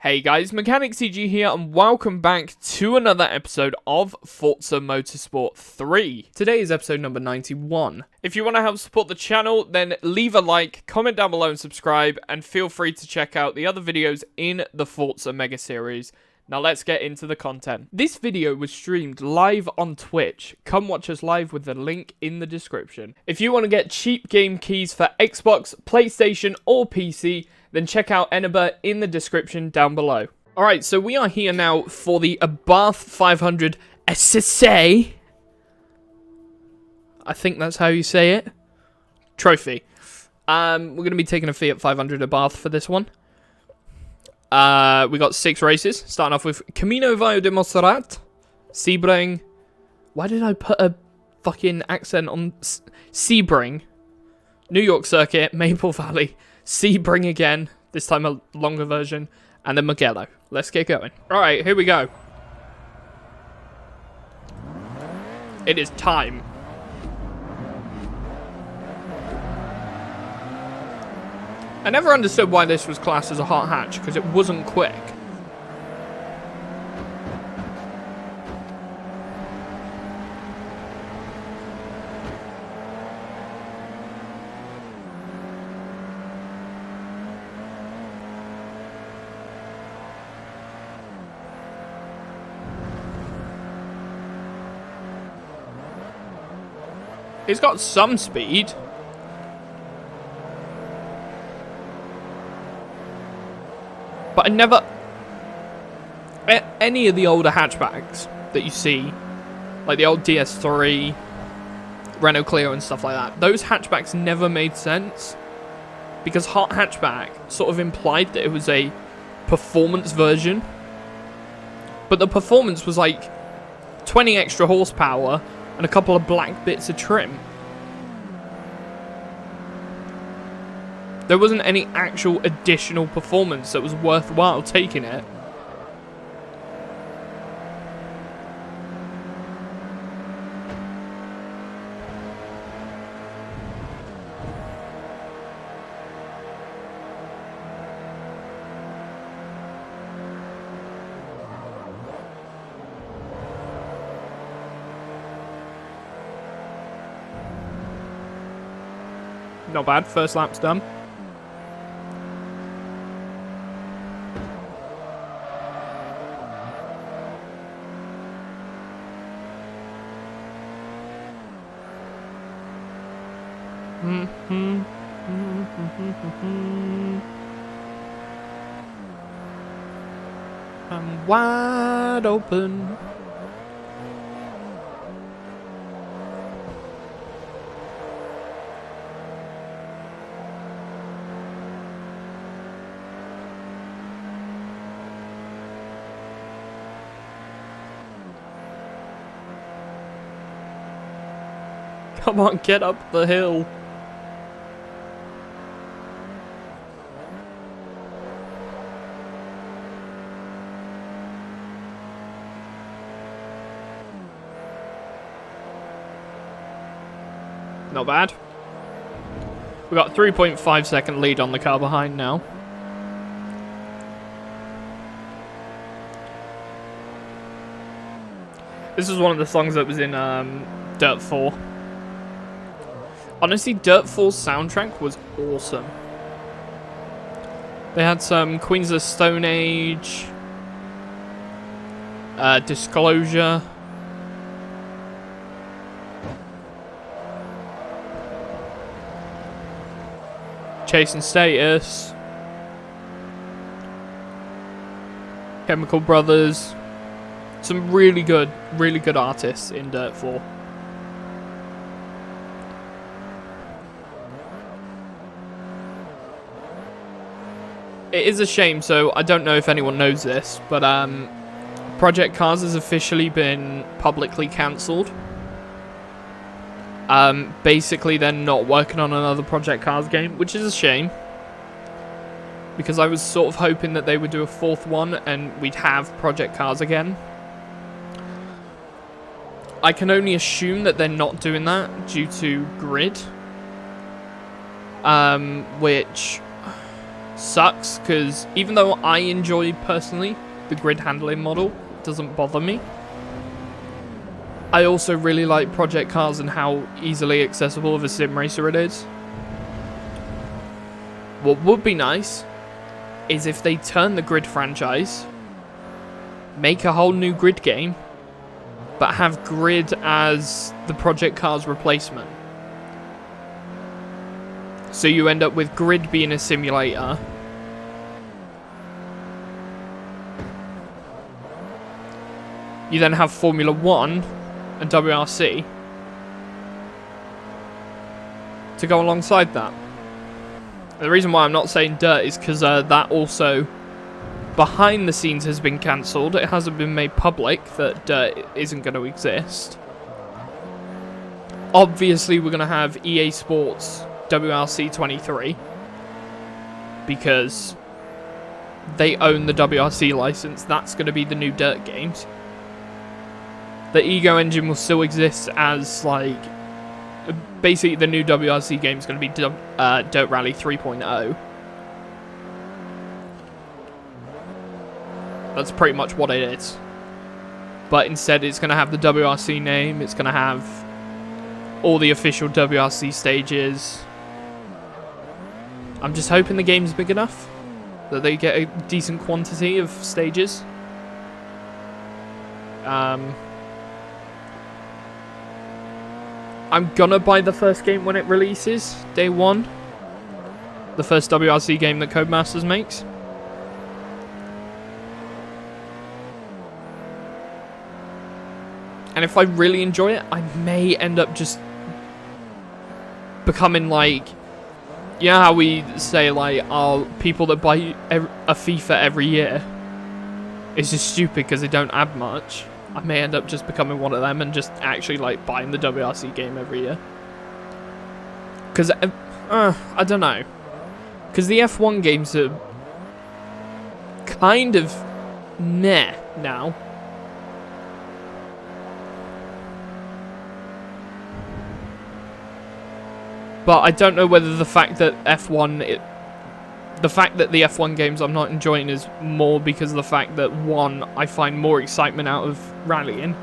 Hey guys, Mechanic CG here and welcome back to another episode of Forza Motorsport 3. Today is episode number 91. If you want to help support the channel, then leave a like, comment down below and subscribe, and feel free to check out the other videos in the Forza Mega Series. Now let's get into the content. This video was streamed live on Twitch. Come watch us live with the link in the description. If you want to get cheap game keys for Xbox, PlayStation or PC, then check out Abarth in the description down below. Alright, so we are here now for the Abarth 500 ESSEESSE. I think that's how you say it. Trophy. We're going to be taking a Fiat 500 Abarth for this one. We got 6 races, starting off with Camino, Viejo de Monserrat, Sebring. Why did I put a fucking accent on Sebring? New York Circuit, Maple Valley, Sebring again, this time a longer version, and then Mugello. Let's get going. Alright, here we go. It is time. I never understood why this was classed as a hot hatch, because it wasn't quick. It's got some speed. But I never... Any of the older hatchbacks that you see, like the old DS3, Renault Clio and stuff like that, those hatchbacks never made sense. Because hot hatchback sort of implied that it was a performance version. But the performance was like 20 extra horsepower and a couple of black bits of trim. There wasn't any actual additional performance that was worthwhile taking it. Not bad, first lap's done. I'm wide open. Come on, get up the hill. Not bad. We got 3.5 second lead on the car behind now. This is one of the songs that was in Dirt 4. Honestly, Dirt 4's soundtrack was awesome. They had some Queens of the Stone Age, Disclosure. Chasing Status, Chemical Brothers, some really good artists in Dirt 4. It is a shame, so I don't know if anyone knows this, but Project Cars has officially been publicly cancelled. Basically, they're not working on another Project Cars game, which is a shame. Because I was sort of hoping that they would do a 4th one and we'd have Project Cars again. I can only assume that they're not doing that due to grid. Which sucks, because even though I enjoy, personally, the grid handling model, it doesn't bother me. I also really like Project Cars and how easily accessible of a sim racer it is. What would be nice is if they turn the grid franchise, make a whole new grid game, but have grid as the Project Cars replacement. So you end up with grid being a simulator. You then have Formula 1 and WRC to go alongside that. The reason why I'm not saying dirt is because that also, behind the scenes, has been cancelled. It hasn't been made public that dirt isn't going to exist. Obviously, we're going to have EA Sports WRC 23 because they own the WRC license. That's going to be the new dirt games. The Ego engine will still exist as, like, basically the new WRC game is going to be Dirt Rally 3.0. That's pretty much what it is. But instead it's going to have the WRC name, it's going to have all the official WRC stages. I'm just hoping the game's big enough that they get a decent quantity of stages. I'm gonna buy the first game when it releases, day one. The first WRC game that Codemasters makes. And if I really enjoy it, I may end up just becoming like... You know how we say, like, people that buy a FIFA every year is just stupid because they don't add much. I may end up just becoming one of them and just actually, like, buying the WRC game every year. Because, I don't know. Because the F1 games are kind of meh now. But I don't know whether the fact that the fact that the F1 games I'm not enjoying is more because of the fact that, one, I find more excitement out of rallying,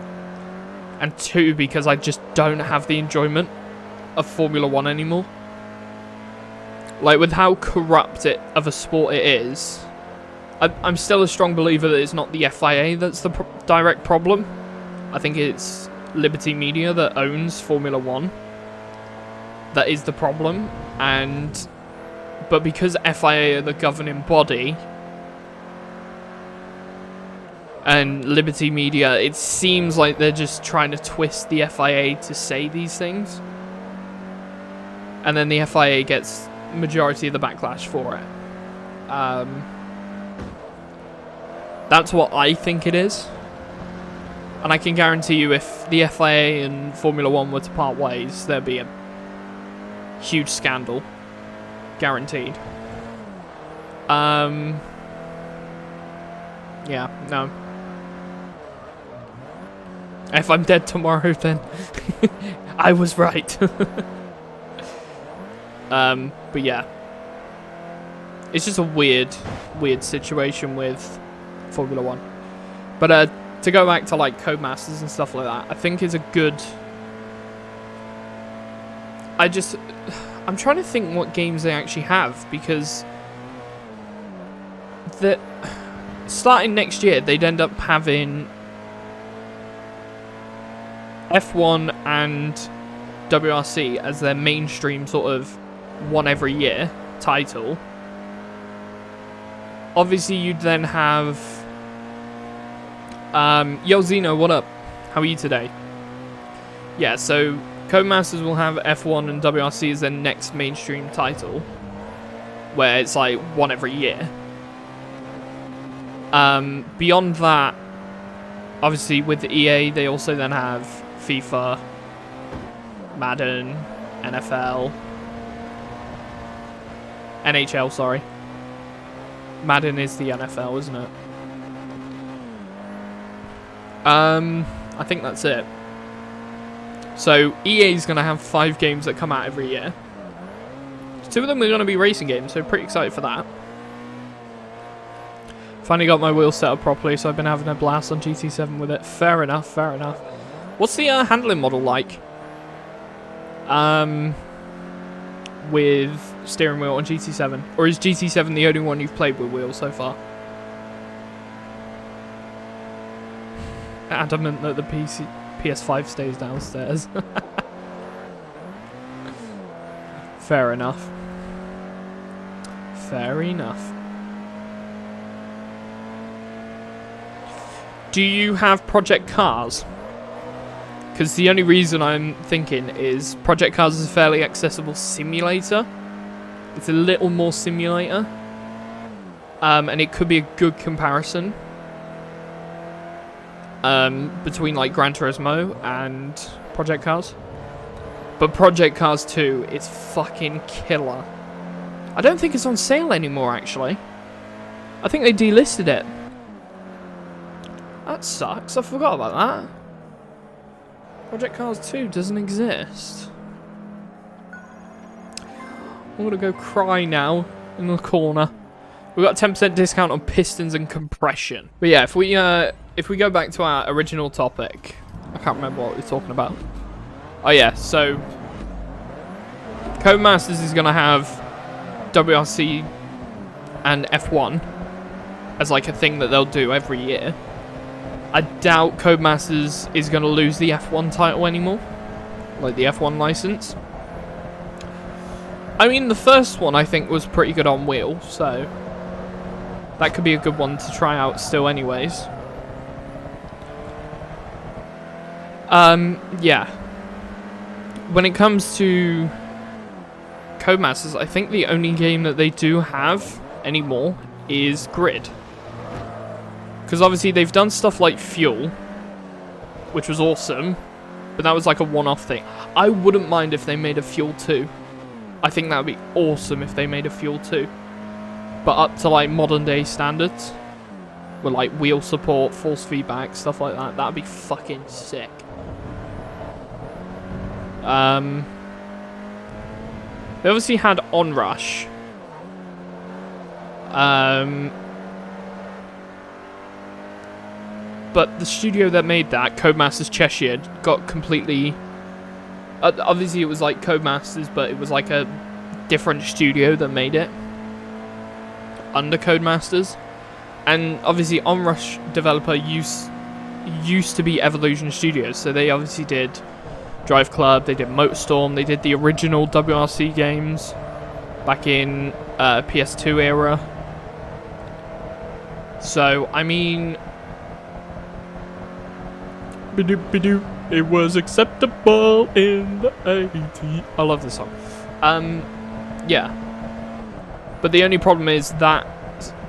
and two, because I just don't have the enjoyment of Formula 1 anymore. Like, with how corrupt of a sport it is, I'm still a strong believer that it's not the FIA that's the direct problem. I think it's Liberty Media that owns Formula 1 that is the problem, but because FIA are the governing body and Liberty Media, it seems like they're just trying to twist the FIA to say these things, and then the FIA gets majority of the backlash for it. That's what I think it is, and I can guarantee you if the FIA and Formula 1 were to part ways, there'd be a huge scandal. Guaranteed. Yeah, no. If I'm dead tomorrow, then I was right. But yeah. It's just a weird situation with Formula 1. But to go back to, like, Codemasters and stuff like that, I think is a good... I'm trying to think what games they actually have, because starting next year, they'd end up having F1 and WRC as their mainstream sort of one every year title. Obviously, you'd then have... Yo, Zeno, what up? How are you today? Yeah, so... Codemasters will have F1 and WRC as their next mainstream title, where it's like one every year. Beyond that, obviously with EA, they also then have FIFA, Madden, NFL, NHL, sorry. Madden is the NFL, isn't it? I think that's it. So, EA is going to have 5 games that come out every year. 2 of them are going to be racing games, so pretty excited for that. Finally got my wheels set up properly, so I've been having a blast on GT7 with it. Fair enough, fair enough. What's the handling model like? With steering wheel on GT7? Or is GT7 the only one you've played with wheels so far? Adamant that the PS5 stays downstairs. Fair enough. Fair enough. Do you have Project Cars? Because the only reason I'm thinking is Project Cars is a fairly accessible simulator. It's a little more simulator. And it could be a good comparison. Between like Gran Turismo and Project Cars. But Project Cars 2 is fucking killer. I don't think it's on sale anymore, actually. I think they delisted it. That sucks. I forgot about that. Project Cars 2 doesn't exist. I'm gonna go cry now in the corner. We've got a 10% discount on pistons and compression. But yeah, if we go back to our original topic, I can't remember what we were talking about. Oh yeah, so Codemasters is gonna have WRC and F1 as like a thing that they'll do every year. I doubt Codemasters is going to lose the F1 title anymore. Like the F1 license. I mean, the first one I think was pretty good on wheel, so that could be a good one to try out still anyways. Yeah. When it comes to Codemasters, I think the only game that they do have anymore is Grid. Because obviously they've done stuff like Fuel, which was awesome, but that was like a one-off thing. I wouldn't mind if they made a Fuel 2. I think that would be awesome if they made a Fuel 2. But up to like modern day standards, with like wheel support, force feedback, stuff like that, that'd be fucking sick. They obviously had Onrush. But the studio that made that, Codemasters Cheshire, got completely... obviously it was like Codemasters, but it was like a different studio that made it. Under Codemasters. And obviously Onrush developer used to be Evolution Studios, so they obviously did Drive Club, they did Motorstorm, they did the original WRC games back in PS2 era. So, I mean... It was acceptable in the 80s. I love this song. Yeah. But the only problem is that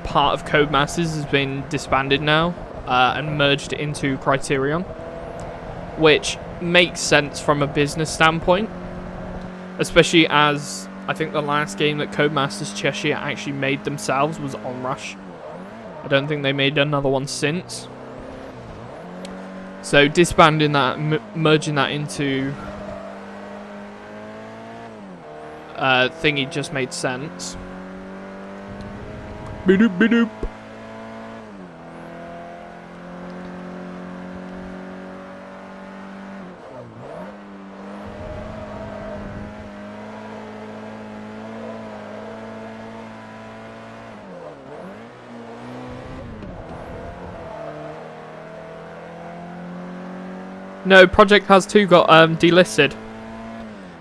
part of Codemasters has been disbanded now and merged into Criterion, which makes sense from a business standpoint, especially as I think the last game that Codemasters Cheshire actually made themselves was Onrush. I don't think they made another one since. So disbanding that, merging that into thingy just made sense. Bidoop bidoop. No, Project Cars 2 got delisted.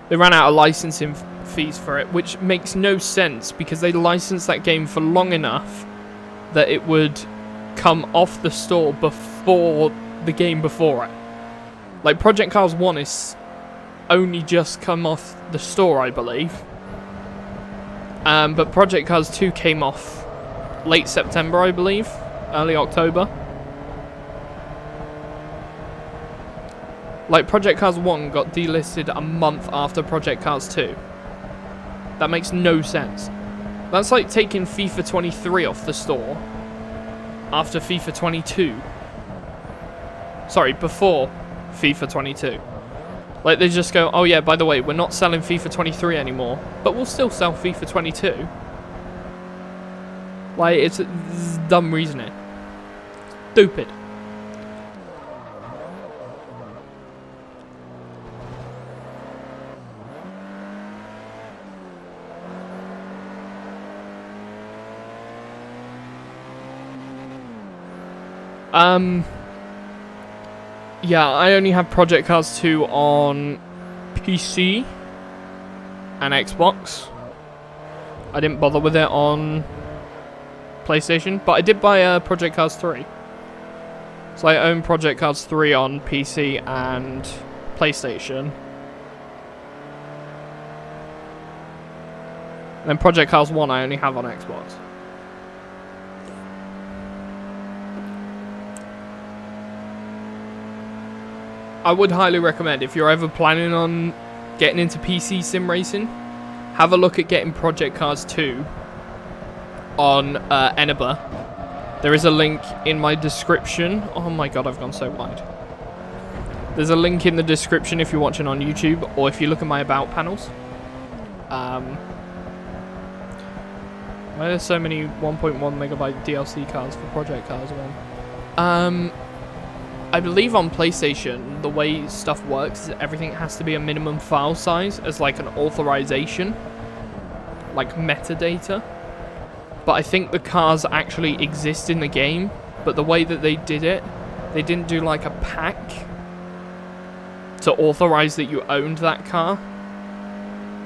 They ran out of licensing fees for it, which makes no sense because they licensed that game for long enough that it would come off the store before the game before it. Like Project Cars 1 is only just come off the store, I believe. But Project Cars 2 came off late September, I believe, early October. Like, Project Cars 1 got delisted a month after Project Cars 2. That makes no sense. That's like taking FIFA 23 off the store after FIFA 22. Sorry, before FIFA 22. Like, they just go, oh yeah, by the way, we're not selling FIFA 23 anymore, but we'll still sell FIFA 22. Like, it's dumb reasoning. Stupid. Yeah, I only have Project Cars 2 on PC and Xbox. I didn't bother with it on PlayStation, but I did buy Project Cars 3. So I own Project Cars 3 on PC and PlayStation. And then Project Cars 1 I only have on Xbox. I would highly recommend, if you're ever planning on getting into PC sim racing, have a look at getting Project Cars 2 on Eneba. There is a link in my description. Oh my god, I've gone so wide. There's a link in the description if you're watching on YouTube, or if you look at my about panels. Why are there so many 1.1 megabyte DLC cards for Project Cars 1? I believe on PlayStation, the way stuff works is everything has to be a minimum file size as like an authorization, like metadata. But I think the cars actually exist in the game, but the way that they did it, they didn't do like a pack to authorize that you owned that car.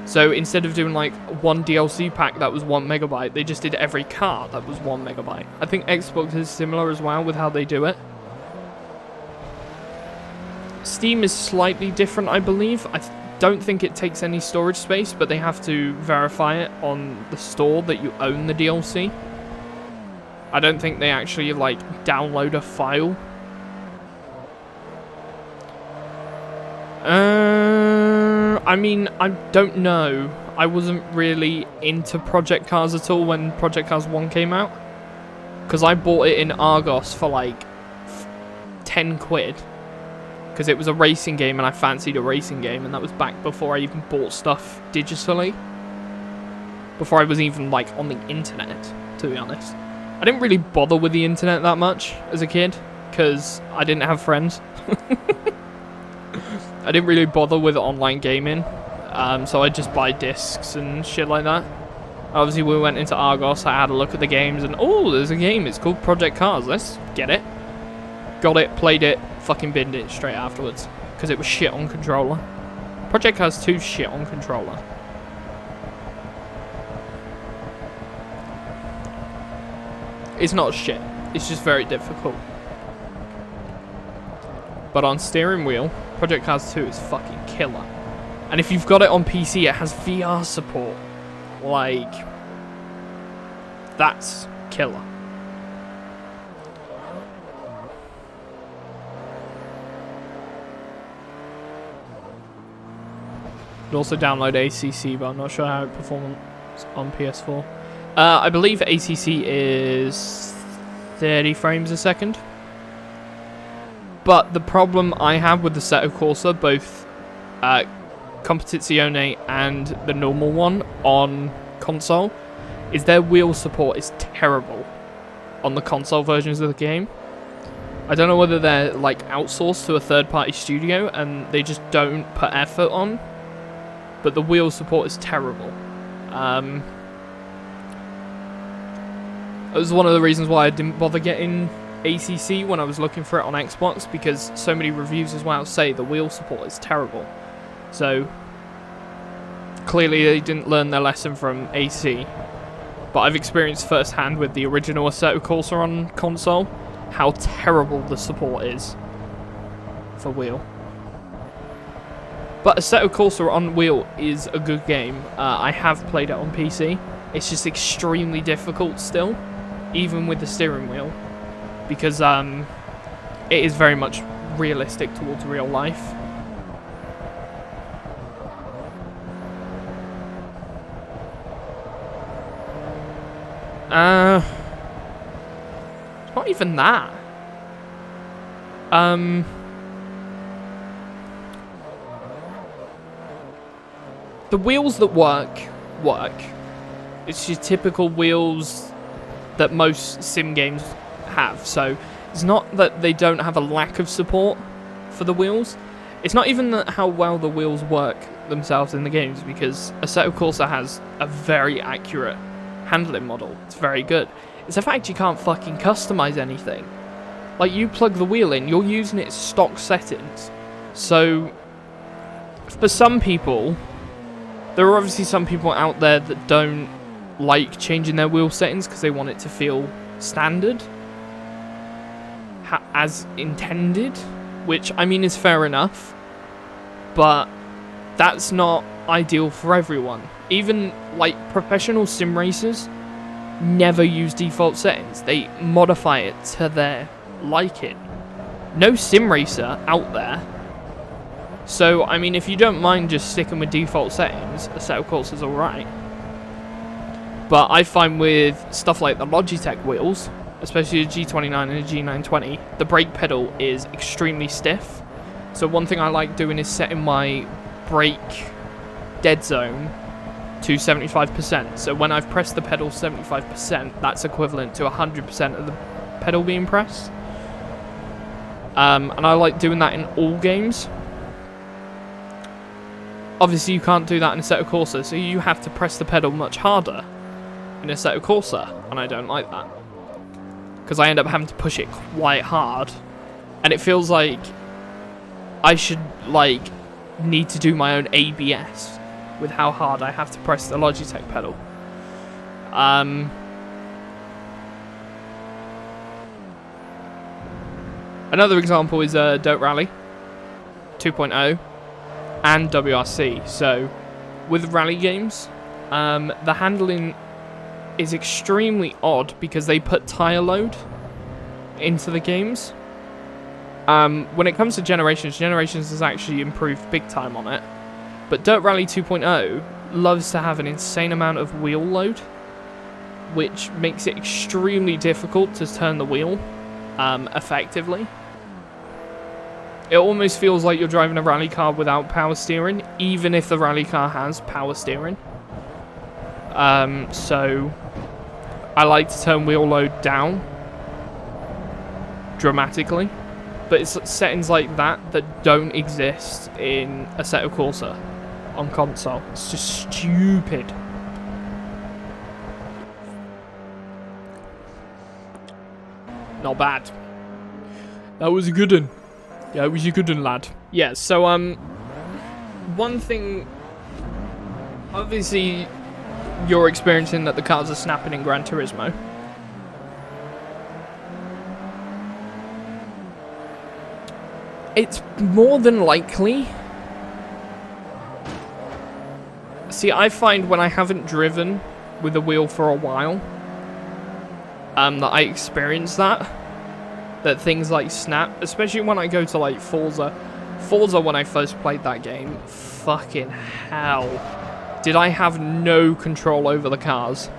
So instead of doing like one DLC pack that was 1 megabyte, they just did every car that was 1 megabyte. I think Xbox is similar as well with how they do it. Steam is slightly different, I believe. I don't think it takes any storage space, but they have to verify it on the store that you own the DLC. I don't think they actually, like, download a file. I mean, I don't know. I wasn't really into Project Cars at all when Project Cars 1 came out. Because I bought it in Argos for, like, 10 quid. Because it was a racing game and I fancied a racing game, and that was back before I even bought stuff digitally. Before I was even like on the internet, to be honest. I didn't really bother with the internet that much as a kid, because I didn't have friends. I didn't really bother with online gaming, so I'd just buy discs and shit like that. Obviously we went into Argos, I had a look at the games, and oh, there's a game, it's called Project Cars, let's get it. Got it, played it, fucking binned it straight afterwards. Because it was shit on controller. Project Cars 2 shit on controller. It's not shit. It's just very difficult. But on steering wheel, Project Cars 2 is fucking killer. And if you've got it on PC, it has VR support. Like, that's killer. You also download ACC, but I'm not sure how it performs on PS4. I believe ACC is 30 frames a second. But the problem I have with the Assetto Corsa, both Competizione and the normal one on console, is their wheel support is terrible on the console versions of the game. I don't know whether they're like outsourced to a third-party studio and they just don't put effort on. But the wheel support is terrible. It was one of the reasons why I didn't bother getting ACC when I was looking for it on Xbox, because so many reviews as well say the wheel support is terrible. So, clearly they didn't learn their lesson from AC. But I've experienced firsthand with the original Assetto Corsa on console how terrible the support is for wheel. But Assetto Corsa on wheel is a good game. I have played it on PC. It's just extremely difficult still, even with the steering wheel, because it is very much realistic towards real life. It's not even that. The wheels that work. It's your typical wheels that most sim games have. So it's not that they don't have a lack of support for the wheels. It's not even that how well the wheels work themselves in the games, because Assetto Corsa has a very accurate handling model. It's very good. It's the fact you can't fucking customize anything. Like, you plug the wheel in, you're using its stock settings. So, for some people, there are obviously some people out there that don't like changing their wheel settings because they want it to feel standard, as intended, which, I mean, is fair enough, but that's not ideal for everyone. Even, like, professional sim racers never use default settings. They modify it to their liking. No sim racer out there. So, I mean, if you don't mind just sticking with default settings, Assetto Corsa is alright. But I find with stuff like the Logitech wheels, especially the G29 and the G920, the brake pedal is extremely stiff. So one thing I like doing is setting my brake dead zone to 75%. So when I've pressed the pedal 75%, that's equivalent to 100% of the pedal being pressed. And I like doing that in all games. Obviously you can't do that in Assetto Corsa, so you have to press the pedal much harder in Assetto Corsa, and I don't like that. Because I end up having to push it quite hard, and it feels like I should, like, need to do my own ABS with how hard I have to press the Logitech pedal. Another example is Dirt Rally 2.0 and WRC. So, with rally games, the handling is extremely odd because they put tyre load into the games. When it comes to Generations has actually improved big time on it. But Dirt Rally 2.0 loves to have an insane amount of wheel load, which makes it extremely difficult to turn the wheel effectively. It almost feels like you're driving a rally car without power steering, even if the rally car has power steering. So I like to turn wheel load down dramatically, but it's settings like that that don't exist in Assetto Corsa on console. It's just stupid. Not bad. That was a good one. Yeah, it was a good one, lad. Yeah, so, one thing, obviously, you're experiencing that the cars are snapping in Gran Turismo. It's more than likely. See, I find when I haven't driven with a wheel for a while, that I experience that things like snap, especially when I go to, like, Forza. Forza, when I first played that game, fucking hell, did I have no control over the cars.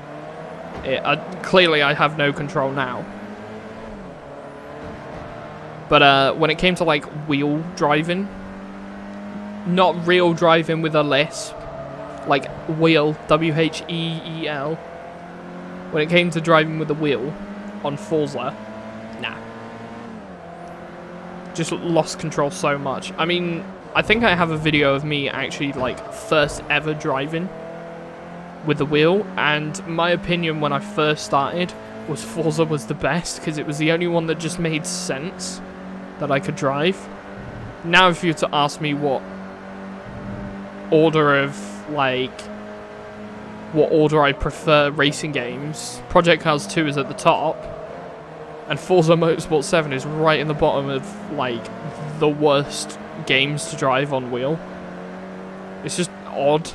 Clearly, I have no control now. But when it came to, like, wheel driving, not real driving with a lisp, like wheel, W-H-E-E-L, when it came to driving with a wheel on Forza, nah. Just lost control so much. I mean, I think I have a video of me actually, like, first ever driving with the wheel, and my opinion when I first started was Forza was the best, because it was the only one that just made sense that I could drive. Now if you were to ask me what order I prefer racing games, Project Cars 2 is at the top, and Forza Motorsport 7 is right in the bottom of, like, the worst games to drive on wheel. It's just odd.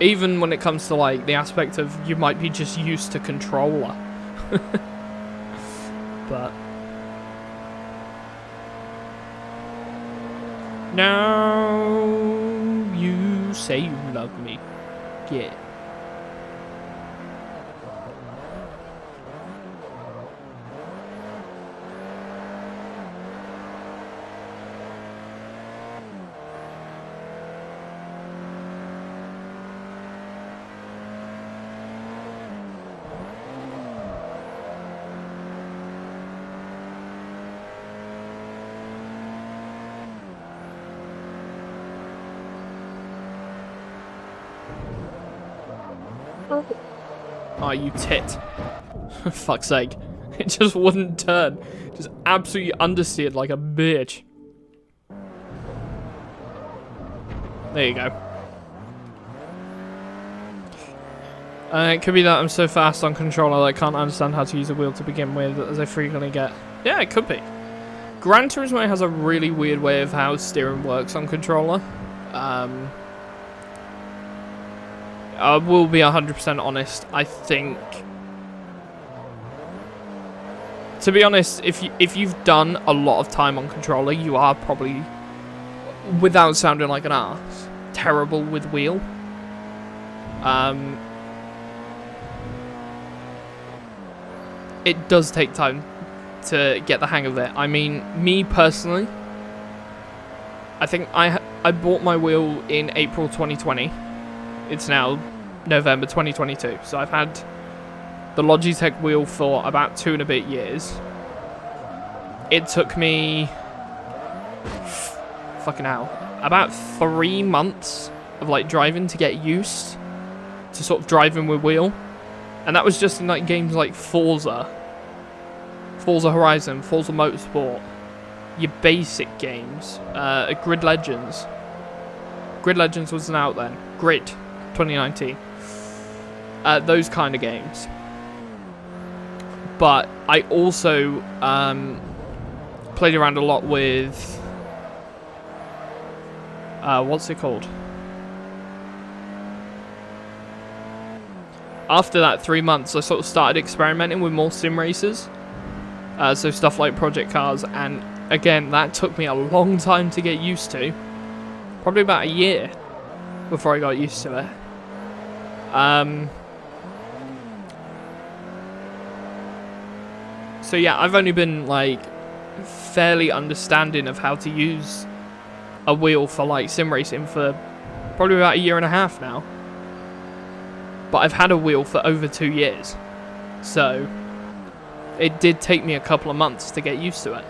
Even when it comes to, like, the aspect of you might be just used to controller. But now you say you love me. Yeah. Oh, you tit. Fuck's sake. It just wouldn't turn. Just absolutely understeered like a bitch. There you go. It could be that I'm so fast on controller that I can't understand how to use a wheel to begin with, as I frequently get. Yeah, it could be. Gran Turismo has a really weird way of how steering works on controller. I will be 100% honest. I think, to be honest, if you've done a lot of time on controller, you are probably, without sounding like an arse, terrible with wheel. It does take time to get the hang of it. I mean, me personally, I think I bought my wheel in April 2020. It's now November 2022, so I've had the Logitech wheel for about 2 and a bit years. It took me fucking hell, about 3 months of like driving to get used to sort of driving with wheel. And that was just in like games like Forza Horizon, Forza Motorsport, your basic games, Grid Legends. Grid Legends wasn't out then. Grid, 2019. Those kind of games. But I also played around a lot with, what's it called? After that 3 months, I sort of started experimenting with more sim races. So stuff like Project Cars, and again, that took me a long time to get used to. Probably about a year before I got used to it. So yeah, I've only been like fairly understanding of how to use a wheel for like sim racing for probably about a year and a half now. But I've had a wheel for over 2 years, so it did take me a couple of months to get used to it.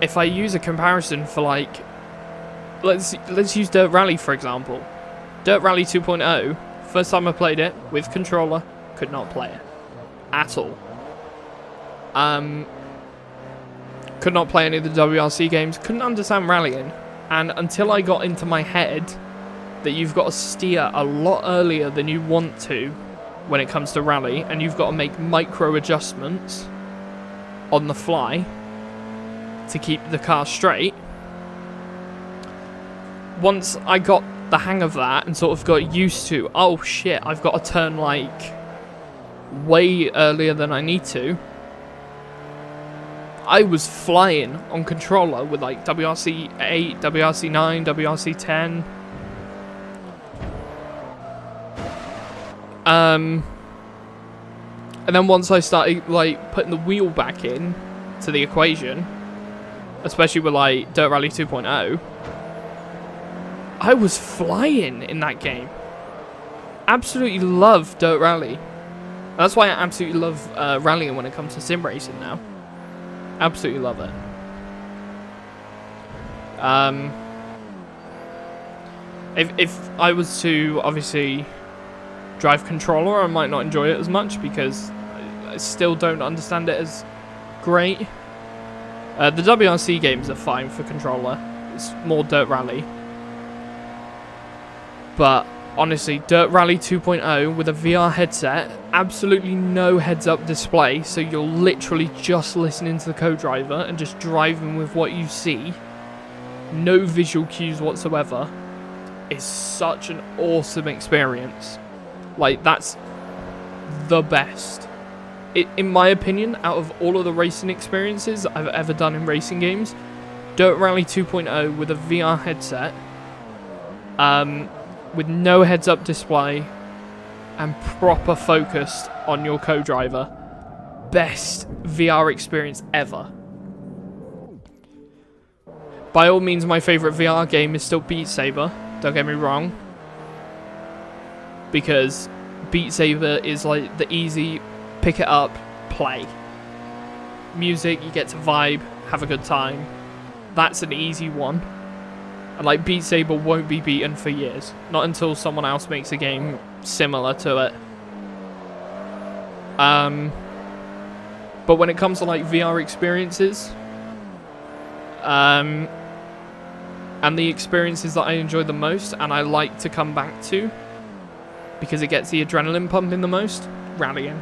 If I use a comparison for like, let's use Dirt Rally for example. Dirt Rally 2.0, first time I played it with controller, could not play it at all. Could not play any of the WRC games, couldn't understand rallying, and until I got into my head that you've got to steer a lot earlier than you want to when it comes to rally, and you've got to make micro adjustments on the fly to keep the car straight. Once I got the hang of that and sort of got used to, oh shit, I've got to turn like way earlier than I need to, I was flying on controller with like WRC 8, WRC 9, WRC 10. And then once I started like putting the wheel back in to the equation, especially with like Dirt Rally 2.0, I was flying in that game. Absolutely love Dirt Rally. That's why I absolutely love rallying when it comes to sim racing now. Absolutely love it. If I was to obviously drive controller, I might not enjoy it as much because I still don't understand it as great. The WRC games are fine for controller. It's more Dirt Rally. But honestly, Dirt Rally 2.0 with a VR headset, absolutely no heads-up display, so you're literally just listening to the co-driver and just driving with what you see. No visual cues whatsoever. Is such an awesome experience. Like, that's the best. In my opinion, out of all of the racing experiences I've ever done in racing games, Dirt Rally 2.0 with a VR headset, with no heads-up display, and proper focus on your co-driver, best VR experience ever. By all means, my favourite VR game is still Beat Saber, don't get me wrong, because Beat Saber is like the easy pick it up, play. Music, you get to vibe, have a good time. That's an easy one. And like Beat Saber won't be beaten for years. Not until someone else makes a game similar to it. But when it comes to like VR experiences, and the experiences that I enjoy the most and I like to come back to because it gets the adrenaline pumping the most, rallying.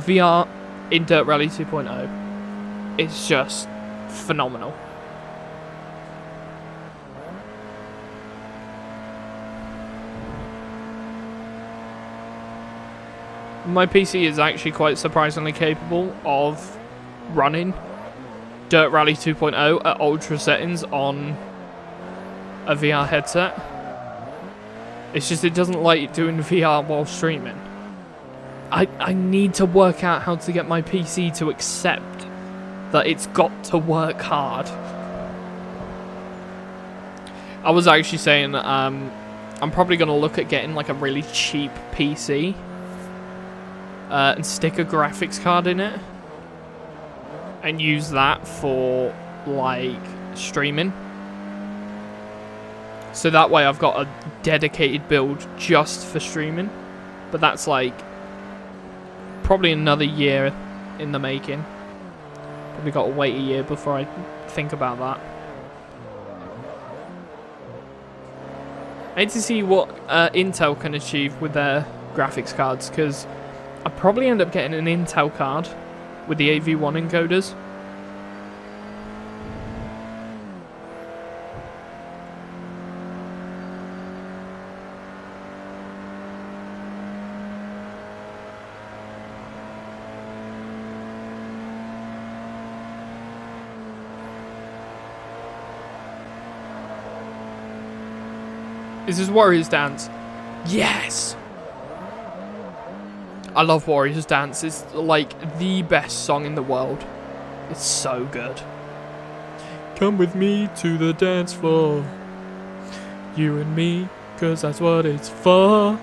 VR in Dirt Rally 2.0 is just phenomenal. My PC is actually quite surprisingly capable of running Dirt Rally 2.0 at ultra settings on a VR headset. It's just it doesn't like doing VR while streaming. I need to work out how to get my PC to accept that it's got to work hard. I was actually saying I'm probably going to look at getting like a really cheap PC and stick a graphics card in it and use that for like streaming. So that way I've got a dedicated build just for streaming. But that's like probably another year in the making. Probably got to wait a year before I think about that. I need to see what Intel can achieve with their graphics cards, because I'll probably end up getting an Intel card with the AV1 encoders. Is this Warriors Dance? Yes! I love Warriors Dance. It's like the best song in the world. It's so good. Come with me to the dance floor. You and me, cause that's what it's for.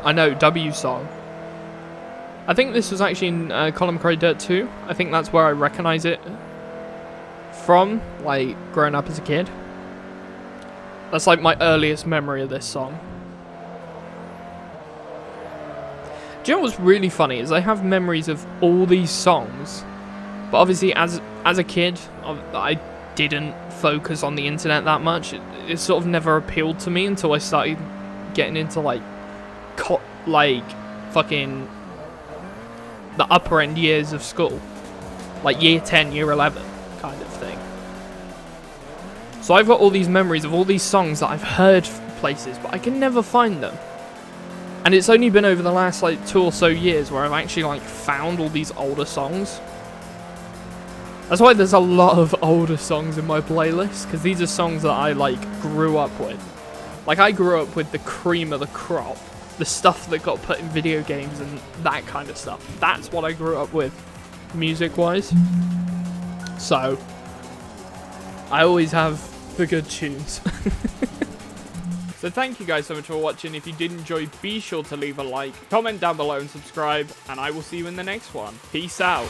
I know, W song. I think this was actually in Colin McRae Dirt 2. I think that's where I recognize it from, like, growing up as a kid. That's like my earliest memory of this song. Do you know what's really funny is I have memories of all these songs, but obviously as a kid I didn't focus on the internet that much. It sort of never appealed to me until I started getting into like fucking the upper end years of school, like year 10, year 11 kind of thing. So I've got all these memories of all these songs that I've heard places, but I can never find them. And it's only been over the last like 2 or so years where I've actually like found all these older songs. That's why there's a lot of older songs in my playlist, because these are songs that I like grew up with. Like I grew up with the cream of the crop, the stuff that got put in video games and that kind of stuff. That's what I grew up with, music-wise. So I always have the good tunes. So thank you guys so much for watching. If you did enjoy, be sure to leave a like, comment down below and subscribe, and I will see you in the next one. Peace out.